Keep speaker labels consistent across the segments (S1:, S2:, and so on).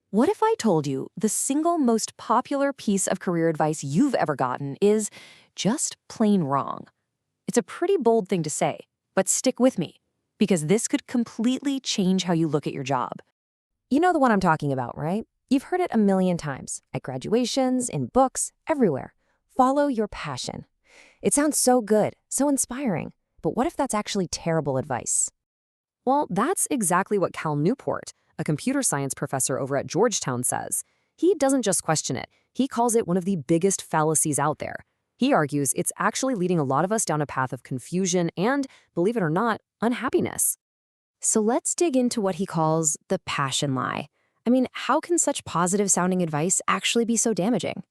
S1: What if I told you the single most popular piece of career advice you've ever gotten is just plain wrong? It's a pretty bold thing to say, but stick with me, because this could completely change how you look at your job.
S2: You know the one I'm talking about, right? You've heard it a million times, at graduations, in books, everywhere. Follow your passion. It sounds so good, so inspiring. But what if that's actually terrible advice?
S1: Well, that's exactly what Cal Newport, a computer science professor over at Georgetown, says. He doesn't just question it, he calls it one of the biggest fallacies out there. He argues it's actually leading a lot of us down a path of confusion and, believe it or not, unhappiness. So let's dig into what he calls the passion lie. I mean, how can such positive-sounding advice actually be so damaging?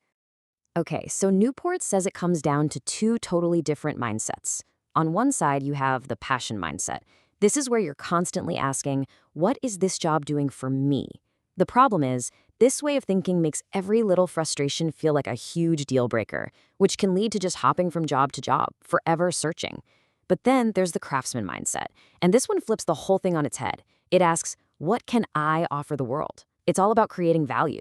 S1: Okay, so Newport says it comes down to two totally different mindsets. On one side, you have the passion mindset. This is where you're constantly asking, what is this job doing for me? The problem is, this way of thinking makes every little frustration feel like a huge deal breaker, which can lead to just hopping from job to job, forever searching. But then there's the craftsman mindset, and this one flips the whole thing on its head. It asks, what can I offer the world? It's all about creating value.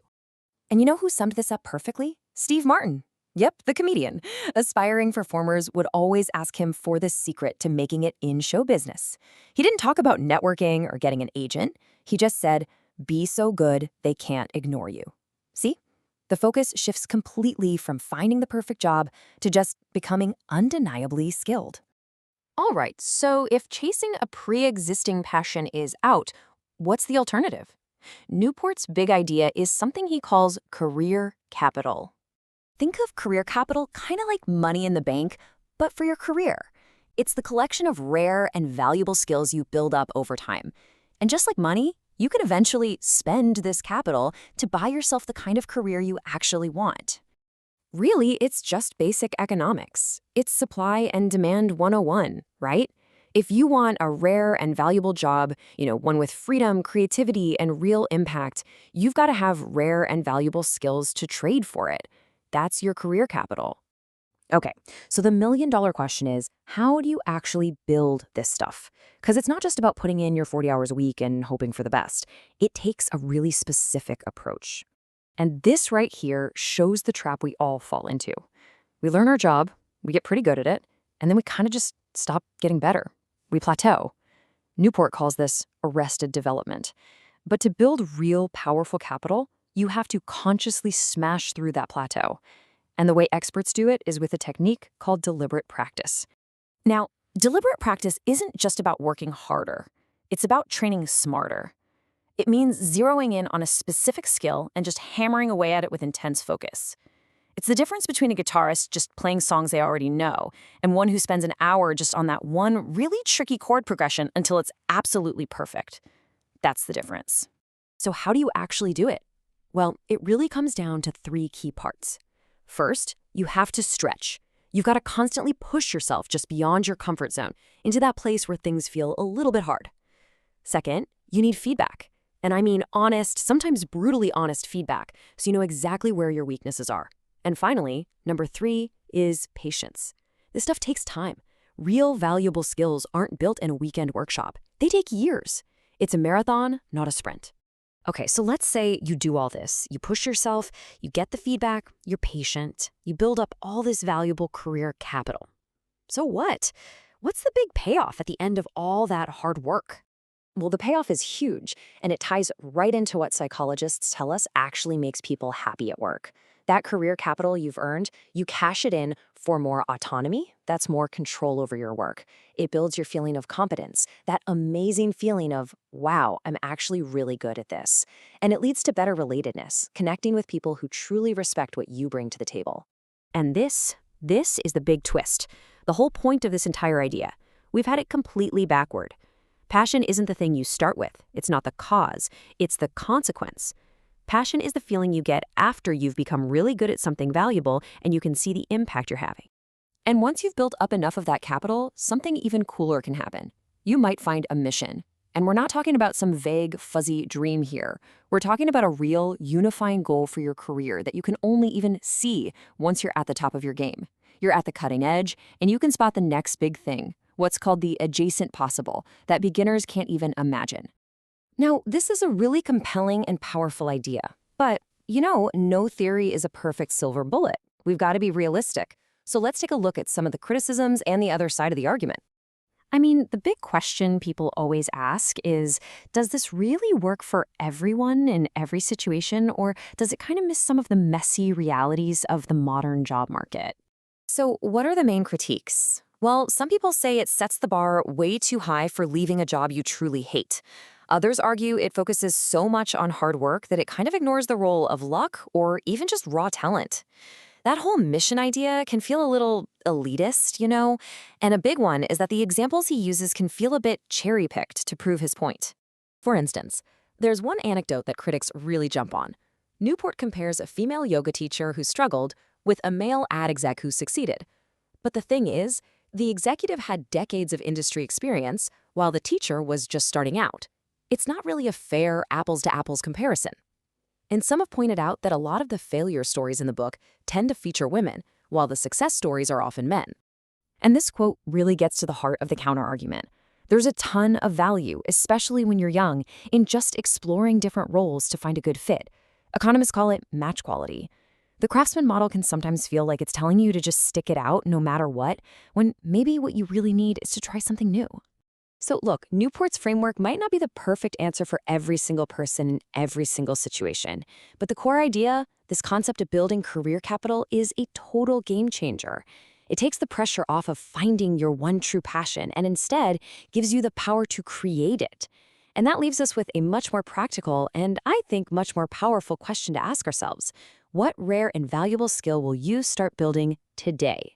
S1: And you know who summed this up perfectly? Steve Martin. Yep, the comedian. Aspiring performers would always ask him for the secret to making it in show business. He didn't talk about networking or getting an agent. He just said, be so good they can't ignore you. See? The focus shifts completely from finding the perfect job to just becoming undeniably skilled. All right, so if chasing a pre-existing passion is out, what's the alternative? Newport's big idea is something he calls career capital. Think of career capital kind of like money in the bank, but for your career. It's the collection of rare and valuable skills you build up over time. And just like money, you can eventually spend this capital to buy yourself the kind of career you actually want. Really, it's just basic economics. It's supply and demand 101, right? If you want a rare and valuable job, one with freedom, creativity, and real impact, you've got to have rare and valuable skills to trade for it. That's your career capital. Okay, so the million-dollar question is, how do you actually build this stuff? Because it's not just about putting in your 40 hours a week and hoping for the best. It takes a really specific approach. And this right here shows the trap we all fall into. We learn our job, we get pretty good at it, and then we kind of just stop getting better. We plateau. Newport calls this arrested development. But to build real powerful capital, you have to consciously smash through that plateau. And the way experts do it is with a technique called deliberate practice. Now, deliberate practice isn't just about working harder. It's about training smarter. It means zeroing in on a specific skill and just hammering away at it with intense focus. It's the difference between a guitarist just playing songs they already know and one who spends an hour just on that one really tricky chord progression until it's absolutely perfect. That's the difference. So how do you actually do it? Well, it really comes down to three key parts. First, you have to stretch. You've got to constantly push yourself just beyond your comfort zone into that place where things feel a little bit hard. Second, you need feedback. And I mean honest, sometimes brutally honest feedback, so you know exactly where your weaknesses are. And finally, number 3 is patience. This stuff takes time. Real valuable skills aren't built in a weekend workshop. They take years. It's a marathon, not a sprint. Okay, so let's say you do all this. You push yourself, you get the feedback, you're patient, you build up all this valuable career capital. So what? What's the big payoff at the end of all that hard work? Well, the payoff is huge, and it ties right into what psychologists tell us actually makes people happy at work. That career capital you've earned, you cash it in for more autonomy. That's more control over your work. It builds your feeling of competence, that amazing feeling of, wow, I'm actually really good at this. And it leads to better relatedness, connecting with people who truly respect what you bring to the table. And this is the big twist. The whole point of this entire idea. We've had it completely backward. Passion isn't the thing you start with. It's not the cause. It's the consequence. Passion is the feeling you get after you've become really good at something valuable and you can see the impact you're having. And once you've built up enough of that capital, something even cooler can happen. You might find a mission. And we're not talking about some vague, fuzzy dream here. We're talking about a real, unifying goal for your career that you can only even see once you're at the top of your game. You're at the cutting edge, and you can spot the next big thing, what's called the adjacent possible, that beginners can't even imagine.
S2: Now, this is a really compelling and powerful idea. But, no theory is a perfect silver bullet. We've got to be realistic. So let's take a look at some of the criticisms and the other side of the argument.
S1: I mean, the big question people always ask is, does this really work for everyone in every situation, or does it kind of miss some of the messy realities of the modern job market?
S2: So, what are the main critiques? Well, some people say it sets the bar way too high for leaving a job you truly hate. Others argue it focuses so much on hard work that it kind of ignores the role of luck or even just raw talent. That whole mission idea can feel a little elitist, And a big one is that the examples he uses can feel a bit cherry-picked to prove his point. For instance, there's one anecdote that critics really jump on. Newport compares a female yoga teacher who struggled with a male ad exec who succeeded. But the thing is, the executive had decades of industry experience, while the teacher was just starting out. It's not really a fair apples-to-apples comparison. And some have pointed out that a lot of the failure stories in the book tend to feature women, while the success stories are often men. And this quote really gets to the heart of the counterargument. There's a ton of value, especially when you're young, in just exploring different roles to find a good fit. Economists call it match quality. The craftsman model can sometimes feel like it's telling you to just stick it out no matter what, when maybe what you really need is to try something new. So look, Newport's framework might not be the perfect answer for every single person in every single situation, but the core idea, this concept of building career capital, is a total game changer. It takes the pressure off of finding your one true passion and instead gives you the power to create it. And that leaves us with a much more practical and, I think, much more powerful question to ask ourselves. What rare and valuable skill will you start building today?